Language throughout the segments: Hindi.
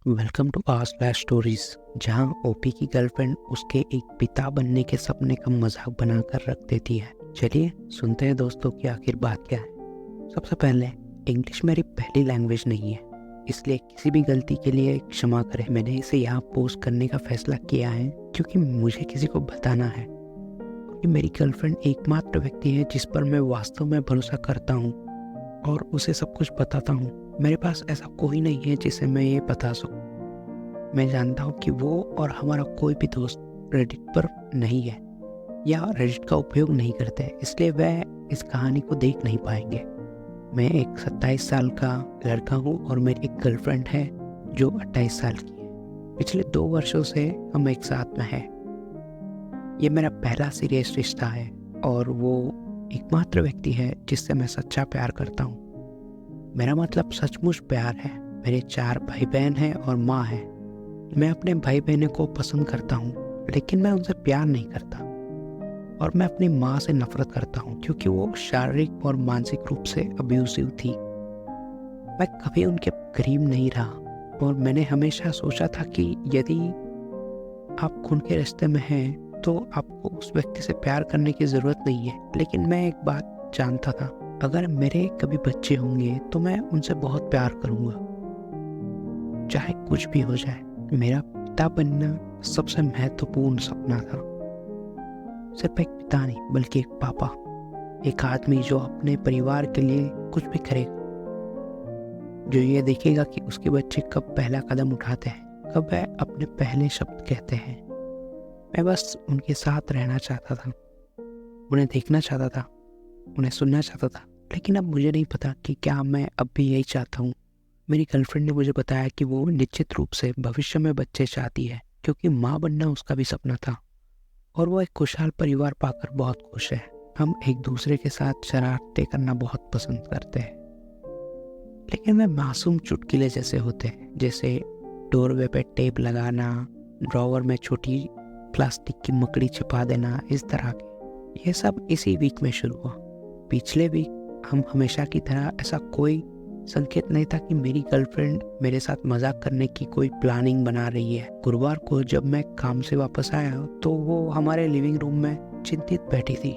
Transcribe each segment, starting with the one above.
Welcome to our slash stories, जहां ओपी की गर्लफ्रेंड उसके एक पिता बनने के सपने का मजाक बनाकर रख देती है। चलिए सुनते हैं दोस्तों कि आखिर बात क्या है। सबसे पहले, इंग्लिश मेरी पहली लैंग्वेज नहीं है, इसलिए किसी भी गलती के लिए क्षमा करें। मैंने इसे यहाँ पोस्ट करने का फैसला किया है क्योंकि मुझे किसी को बताना है कि मेरी गर्लफ्रेंड एकमात्र व्यक्ति है जिस पर मैं वास्तव में भरोसा करता हूँ और उसे सब कुछ बताता हूँ। मेरे पास ऐसा कोई नहीं है जिसे मैं ये बता सकूं। मैं जानता हूँ कि वो और हमारा कोई भी दोस्त रेडिट पर नहीं है या रेडिट का उपयोग नहीं करते, इसलिए वह इस कहानी को देख नहीं पाएंगे। मैं एक 27 साल का लड़का हूँ और मेरी एक गर्लफ्रेंड है जो 28 साल की है। पिछले 2 वर्षों से हम एक साथ में हैं। ये मेरा पहला सीरियस रिश्ता है और वो एकमात्र व्यक्ति है जिससे मैं सच्चा प्यार करता हूँ। मेरा मतलब सचमुच प्यार है। मेरे 4 भाई बहन हैं और माँ है। मैं अपने भाई बहनों को पसंद करता हूँ, लेकिन मैं उनसे प्यार नहीं करता। और मैं अपनी माँ से नफरत करता हूँ क्योंकि वो शारीरिक और मानसिक रूप से अब्यूसिव थी। मैं कभी उनके करीब नहीं रहा और मैंने हमेशा सोचा था कि यदि आप खून के रिश्ते में हैं तो आपको उस व्यक्ति से प्यार करने की ज़रूरत नहीं है। लेकिन मैं एक बात जानता था, अगर मेरे कभी बच्चे होंगे तो मैं उनसे बहुत प्यार करूँगा, चाहे कुछ भी हो जाए। मेरा पिता बनना सबसे महत्वपूर्ण सपना था। सिर्फ एक पिता नहीं, बल्कि एक पापा, एक आदमी जो अपने परिवार के लिए कुछ भी करेगा, जो ये देखेगा कि उसके बच्चे कब पहला कदम उठाते हैं, कब वह अपने पहले शब्द कहते हैं। मैं बस उनके साथ रहना चाहता था, उन्हें देखना चाहता था, उन्हें सुनना चाहता था। लेकिन अब मुझे नहीं पता कि क्या मैं अब भी यही चाहता हूँ। मेरी गर्लफ्रेंड ने मुझे बताया कि वो निश्चित रूप से भविष्य में बच्चे चाहती है क्योंकि माँ बनना उसका भी सपना था और वो एक खुशहाल परिवार पाकर बहुत खुश है। हम एक दूसरे के साथ शरारतें करना बहुत पसंद करते हैं, लेकिन वे मासूम चुटकुले जैसे होते हैं, जैसे डोरवे पे टेप लगाना, ड्रॉवर में छोटी प्लास्टिक की मकड़ी छिपा देना, इस तरह के। ये सब इसी वीक में शुरू हुआ। पिछले वीक हम हमेशा की तरह ऐसा कोई संकेत नहीं था कि मेरी गर्लफ्रेंड मेरे साथ मजाक करने की कोई प्लानिंग बना रही है। गुरुवार को जब मैं काम से वापस आया तो वो हमारे लिविंग रूम में चिंतित बैठी थी।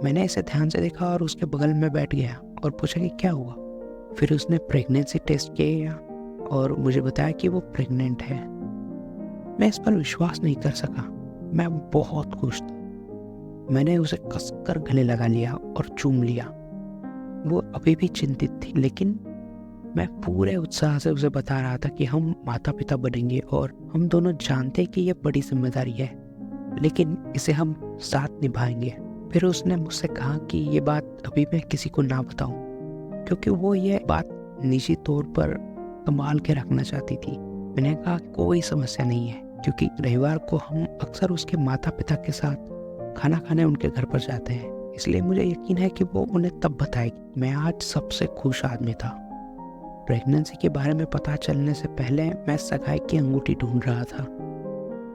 मैंने इसे ध्यान से देखा और उसके बगल में बैठ गया और पूछा कि क्या हुआ। फिर उसने प्रेगनेंसी टेस्ट किया और मुझे बताया कि वो प्रेग्नेंट है। मैं इस पर विश्वास नहीं कर सका। मैं बहुत खुश था। मैंने उसे कसकर गले लगा लिया और चूम लिया। वो अभी भी चिंतित थी, लेकिन मैं पूरे उत्साह से उसे बता रहा था कि हम माता पिता बनेंगे और हम दोनों जानते कि ये बड़ी जिम्मेदारी है, लेकिन इसे हम साथ निभाएंगे। फिर उसने मुझसे कहा कि ये बात अभी मैं किसी को ना बताऊं, क्योंकि वो ये बात निजी तौर पर संभाल के रखना चाहती थी। मैंने कहा कोई समस्या नहीं है, क्योंकि रविवार को हम अक्सर उसके माता पिता के साथ खाना खाने उनके घर पर जाते हैं, इसलिए मुझे यकीन है कि वो उन्हें तब बताएगी। मैं आज सबसे खुश आदमी था। प्रेगनेंसी के बारे में पता चलने से पहले मैं सगाई की अंगूठी ढूंढ रहा था।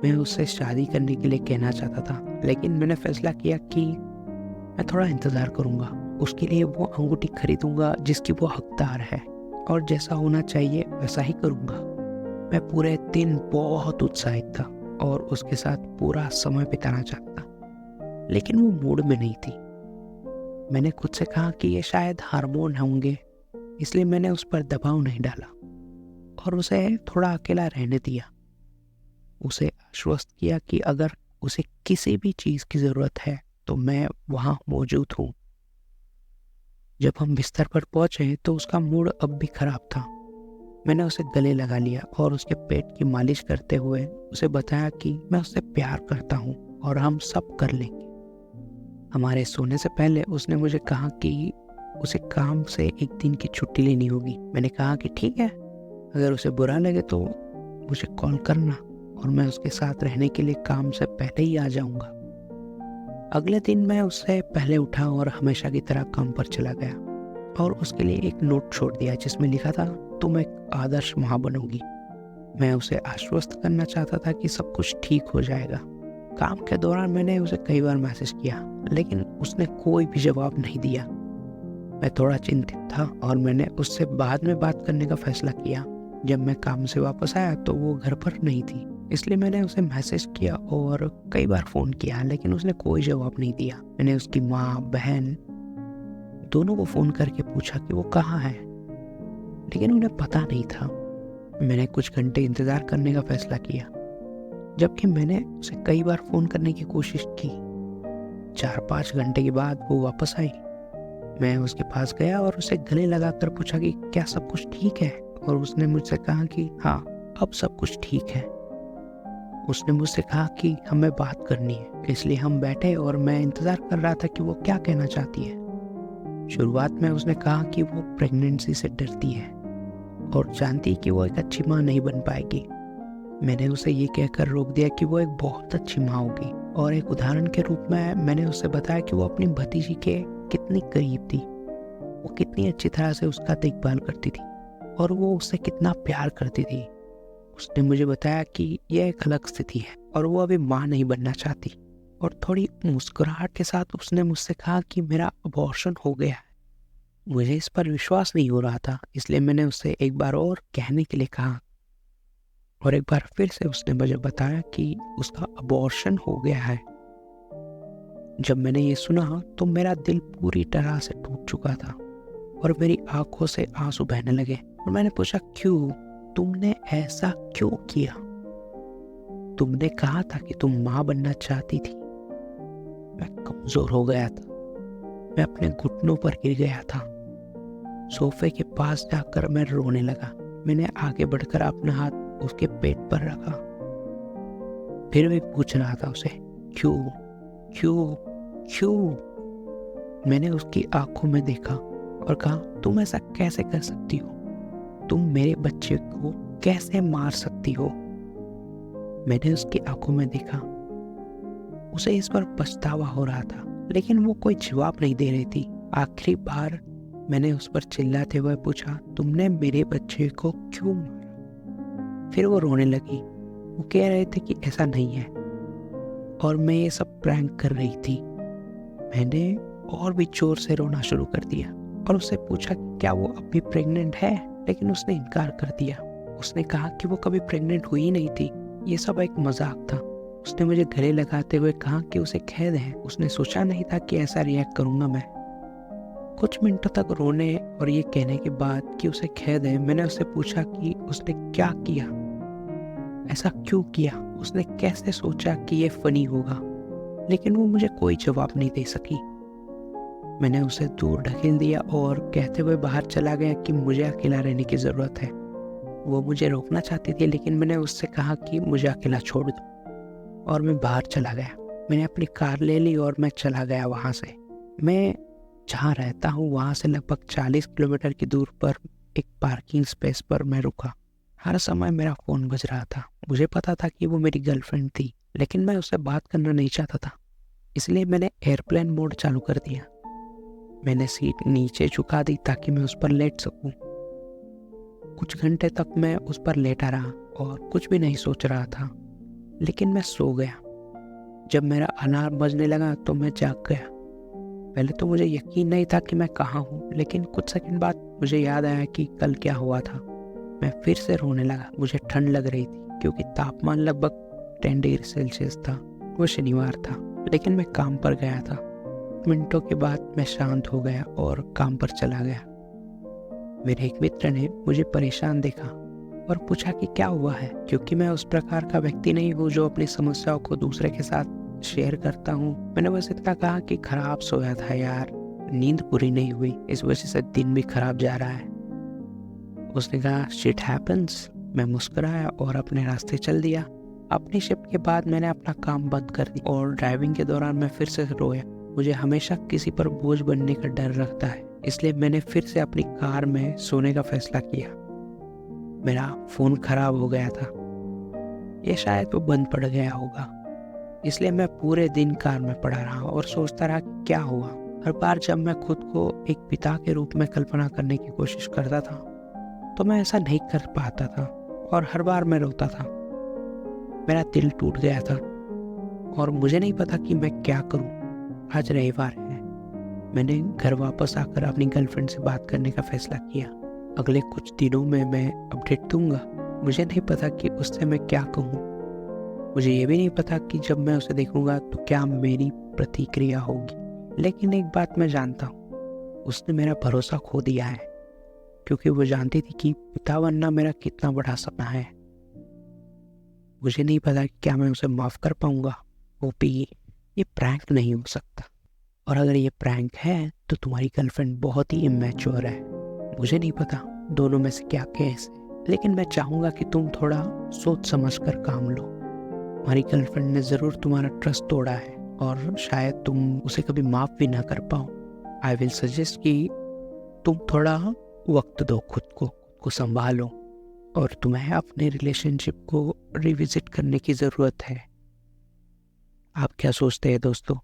मैं उससे शादी करने के लिए कहना चाहता था, लेकिन मैंने फैसला किया कि मैं थोड़ा इंतज़ार करूंगा। उसके लिए वो अंगूठी खरीदूंगा जिसकी वो हकदार है, और जैसा होना चाहिए वैसा ही करूंगा। मैं पूरे दिन बहुत उत्साहित था और उसके साथ पूरा समय बिताना चाहता, लेकिन वो मूड में नहीं थी। मैंने खुद से कहा कि ये शायद हार्मोन होंगे, इसलिए मैंने उस पर दबाव नहीं डाला और उसे थोड़ा अकेला रहने दिया। उसे आश्वस्त किया कि अगर उसे किसी भी चीज़ की ज़रूरत है तो मैं वहाँ मौजूद हूँ। जब हम बिस्तर पर पहुँचे तो उसका मूड अब भी खराब था। मैंने उसे गले लगा लिया और उसके पेट की मालिश करते हुए उसे बताया कि मैं उससे प्यार करता हूँ और हम सब कर लेंगे। हमारे सोने से पहले उसने मुझे कहा कि उसे काम से एक दिन की छुट्टी लेनी होगी। मैंने कहा कि ठीक है, अगर उसे बुरा लगे तो मुझे कॉल करना और मैं उसके साथ रहने के लिए काम से पहले ही आ जाऊंगा। अगले दिन मैं उससे पहले उठा और हमेशा की तरह काम पर चला गया और उसके लिए एक नोट छोड़ दिया जिसमें लिखा था, तुम एक आदर्श माँ बनोगी। मैं उसे आश्वस्त करना चाहता था कि सब कुछ ठीक हो जाएगा। काम के दौरान मैंने उसे कई बार मैसेज किया, लेकिन उसने कोई भी जवाब नहीं दिया। मैं थोड़ा चिंतित था और मैंने उससे बाद में बात करने का फैसला किया। जब मैं काम से वापस आया तो वो घर पर नहीं थी, इसलिए मैंने उसे मैसेज किया और कई बार फ़ोन किया, लेकिन उसने कोई जवाब नहीं दिया। मैंने उसकी माँ, बहन दोनों को फ़ोन करके पूछा कि वो कहाँ है, लेकिन उन्हें पता नहीं था। मैंने कुछ घंटे इंतज़ार करने का फ़ैसला किया, जबकि मैंने उसे कई बार फ़ोन करने की कोशिश की। 4-5 घंटे के बाद वो वापस आई। मैं उसके पास गया और उसे गले लगाकर पूछा कि क्या सब कुछ ठीक है, और उसने मुझसे कहा कि हाँ, अब सब कुछ ठीक है। उसने मुझसे कहा कि हमें बात करनी है, इसलिए हम बैठे और मैं इंतज़ार कर रहा था कि वो क्या कहना चाहती है। शुरुआत में उसने कहा कि वो प्रेगनेंसी से डरती है और जानती कि वो एक अच्छी माँ नहीं बन पाएगी। मैंने उसे ये कहकर रोक दिया कि वो एक बहुत अच्छी माँ होगी, और एक उदाहरण के रूप में मैंने उसे बताया कि वो अपनी भतीजी के कितनी करीब थी, वो कितनी अच्छी तरह से उसका देखभाल करती थी और वो उससे कितना प्यार करती थी। उसने मुझे बताया कि यह एक अलग स्थिति है और वो अभी माँ नहीं बनना चाहती, और थोड़ी मुस्कुराहट के साथ उसने मुझसे कहा कि मेरा अबॉर्शन हो गया है। मुझे इस पर विश्वास नहीं हो रहा था, इसलिए मैंने उसे एक बार और कहने के लिए कहा, और एक बार फिर से उसने मुझे बताया कि उसका अबॉर्शन हो गया है। जब मैंने ये सुना तो मेरा दिल पूरी तरह से टूट चुका था और मेरी आंखों से आंसू बहने लगे, और मैंने पूछा, क्यों? तुमने ऐसा क्यों किया? तुमने कहा था कि तुम माँ बनना चाहती थी। मैं कमजोर हो गया था, मैं अपने घुटनों पर गिर गया था। सोफे के पास जाकर मैं रोने लगा। मैंने आगे बढ़कर अपना हाथ उसके पेट पर रखा, फिर भी पूछ रहा था उसे, क्यों क्यों क्यों? मैंने उसकी आंखों में देखा और कहा, तुम ऐसा कैसे कर सकती हो? तुम मेरे बच्चे को कैसे मार सकती हो? मैंने उसकी आंखों में देखा, उसे इस पर पछतावा हो रहा था, लेकिन वो कोई जवाब नहीं दे रही थी। आखिरी बार मैंने उस पर चिल्लाते हुए पूछा, तुमने मेरे बच्चे को क्यों मारा? फिर वो रोने लगी। वो कह रहे थे कि ऐसा नहीं है और मैं ये सब प्रैंक कर रही थी। मैंने और भी जोर से रोना शुरू कर दिया और उससे पूछा कि क्या वो अभी प्रेग्नेंट है, लेकिन उसने इनकार कर दिया। उसने कहा कि वो कभी प्रेग्नेंट हुई नहीं थी, ये सब एक मजाक था। उसने मुझे गले लगाते हुए कहा कि उसे खेद है, उसने सोचा नहीं था कि ऐसा रिएक्ट करूंगा मैं। कुछ मिनटों तक रोने और ये कहने के बाद कि उसे खेद है, मैंने उससे पूछा कि उसने क्या किया, ऐसा क्यों किया, उसने कैसे सोचा कि ये फनी होगा, लेकिन वो मुझे कोई जवाब नहीं दे सकी। मैंने उसे दूर ढकेल दिया और कहते हुए बाहर चला गया कि मुझे अकेला रहने की ज़रूरत है। वो मुझे रोकना चाहती थी, लेकिन मैंने उससे कहा कि मुझे अकेला छोड़ दो, और मैं बाहर चला गया। मैंने अपनी कार ले ली और मैं चला गया वहाँ से। मैं जहाँ रहता हूँ वहाँ से लगभग 40 किलोमीटर की दूर पर एक पार्किंग स्पेस पर मैं रुका। हर समय मेरा फ़ोन बज रहा था। मुझे पता था कि वो मेरी गर्लफ्रेंड थी, लेकिन मैं उससे बात करना नहीं चाहता था, इसलिए मैंने एयरप्लेन मोड चालू कर दिया। मैंने सीट नीचे झुका दी ताकि मैं उस पर लेट सकूं। कुछ घंटे तक मैं उस पर लेटा रहा और कुछ भी नहीं सोच रहा था, लेकिन मैं सो गया। जब मेरा अलार्म बजने लगा तो मैं जाग गया। पहले तो मुझे यकीन नहीं था कि मैं कहाँ हूँ, लेकिन कुछ सेकंड बाद मुझे याद आया कि कल क्या हुआ था। मैं फिर से रोने लगा। मुझे ठंड लग रही थी क्योंकि तापमान लगभग 10 डिग्री सेल्सियस था। वो शनिवार था, लेकिन मैं काम पर गया था। मिनटों के बाद मैं शांत हो गया और काम पर चला गया। मेरे एक मित्र ने मुझे परेशान देखा और पूछा कि क्या हुआ है, क्योंकि मैं उस प्रकार का व्यक्ति नहीं हूँ जो अपनी समस्याओं को दूसरे के साथ शेयर करता हूँ। मैंने बस इतना कहा कि खराब सोया था यार, नींद पूरी नहीं हुई, इस वजह से दिन भी खराब जा रहा है। उसने कहा शिट हैपेंस। मैं मुस्कुराया और अपने रास्ते चल दिया। अपनी शिफ्ट के बाद मैंने अपना काम बंद कर दिया और ड्राइविंग के दौरान मैं फिर से रोया। मुझे हमेशा किसी पर बोझ बनने का डर लगता है, इसलिए मैंने फिर से अपनी कार में सोने का फैसला किया। मेरा फ़ोन खराब हो गया था, ये शायद वो बंद पड़ गया होगा, इसलिए मैं पूरे दिन कार में पड़ा रहा और सोचता रहा कि क्या हुआ। हर बार जब मैं खुद को एक पिता के रूप में कल्पना करने की कोशिश करता था तो मैं ऐसा नहीं कर पाता था और हर बार मैं रोता था। मेरा दिल टूट गया था और मुझे नहीं पता कि मैं क्या करूं। आज रविवार है। मैंने घर वापस आकर अपनी गर्लफ्रेंड से बात करने का फैसला किया। अगले कुछ दिनों में मैं अपडेट दूंगा। मुझे नहीं पता कि उससे मैं क्या कहूँ। मुझे ये भी नहीं पता कि जब मैं उसे देखूंगा तो क्या मेरी प्रतिक्रिया होगी। लेकिन एक बात मैं जानता हूँ, उसने मेरा भरोसा खो दिया है, क्योंकि वो जानती थी कि पिता बनना मेरा कितना बड़ा सपना है। मुझे नहीं पता कि क्या मैं उसे माफ़ कर पाऊंगा। ओपी, ये प्रैंक नहीं हो सकता। और अगर ये प्रैंक है तो तुम्हारी गर्लफ्रेंड बहुत ही इमेच्योर है। मुझे नहीं पता दोनों में से क्या केस है, लेकिन मैं चाहूँगा कि तुम थोड़ा सोच समझ कर काम लो। तुम्हारी गर्लफ्रेंड ने ज़रूर तुम्हारा ट्रस्ट तोड़ा है और शायद तुम उसे कभी माफ़ भी ना कर पाओ। आई विल सजेस्ट कि तुम थोड़ा वक्त दो, खुद को संभालो, और तुम्हें अपने रिलेशनशिप को रिविजिट करने की ज़रूरत है। आप क्या सोचते हैं दोस्तों?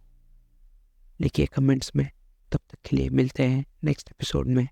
लिखिए कमेंट्स में। तब तक के लिए मिलते हैं नेक्स्ट एपिसोड में।